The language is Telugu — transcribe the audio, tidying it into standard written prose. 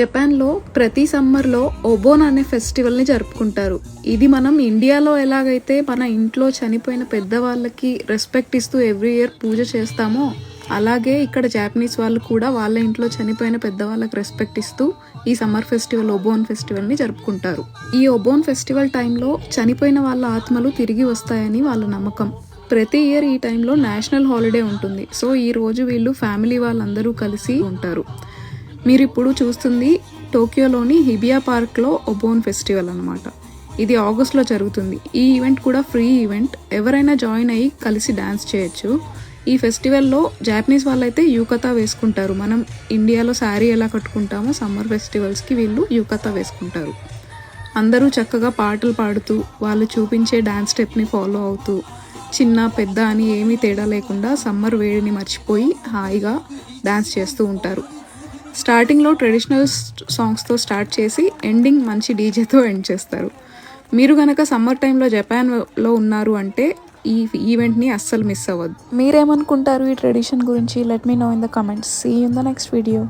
జపాన్లో ప్రతి సమ్మర్లో ఒబోన్ అనే ఫెస్టివల్ని జరుపుకుంటారు. ఇది మనం ఇండియాలో ఎలాగైతే మన ఇంట్లో చనిపోయిన పెద్దవాళ్ళకి రెస్పెక్ట్ ఇస్తూ ఎవ్రీ ఇయర్ పూజ చేస్తామో అలాగే ఇక్కడ జాపనీస్ వాళ్ళు కూడా వాళ్ళ ఇంట్లో చనిపోయిన పెద్దవాళ్ళకి రెస్పెక్ట్ ఇస్తూ ఈ సమ్మర్ ఫెస్టివల్ ఒబోన్ ఫెస్టివల్ని జరుపుకుంటారు. ఈ ఒబోన్ ఫెస్టివల్ టైంలో చనిపోయిన వాళ్ళ ఆత్మలు తిరిగి వస్తాయని వాళ్ళ నమ్మకం. ప్రతి ఇయర్ ఈ టైంలో నేషనల్ హాలిడే ఉంటుంది. సో ఈ రోజు వీళ్ళు ఫ్యామిలీ వాళ్ళందరూ కలిసి ఉంటారు. మీరు ఇప్పుడు చూస్తుంది టోక్యోలోని హిబియా పార్క్లో ఒబోన్ ఫెస్టివల్ అనమాట. ఇది ఆగస్ట్లో జరుగుతుంది. ఈ ఈవెంట్ కూడా ఫ్రీ ఈవెంట్, ఎవరైనా జాయిన్ అయ్యి కలిసి డ్యాన్స్ చేయొచ్చు. ఈ ఫెస్టివల్లో జాపనీస్ వాళ్ళైతే యూకతా వేసుకుంటారు. మనం ఇండియాలో శారీ ఎలా కట్టుకుంటామో సమ్మర్ ఫెస్టివల్స్కి వీళ్ళు యూకతా వేసుకుంటారు. అందరూ చక్కగా పాటలు పాడుతూ వాళ్ళు చూపించే డ్యాన్స్ స్టెప్ని ఫాలో అవుతూ చిన్న పెద్ద అని ఏమీ తేడా లేకుండా సమ్మర్ వేడిని మర్చిపోయి హాయిగా డ్యాన్స్ చేస్తూ ఉంటారు. స్టార్టింగ్లో ట్రెడిషనల్ సాంగ్స్తో స్టార్ట్ చేసి ఎండింగ్ మంచి డీజేతో ఎండ్ చేస్తారు. మీరు కనుక సమ్మర్ టైంలో జపాన్లో ఉన్నారు అంటే ఈ ఈవెంట్ని అస్సలు మిస్ అవ్వద్దు. మీరేమనుకుంటారు ఈ ట్రెడిషన్ గురించి? Let me know in the comments. See you in the next video.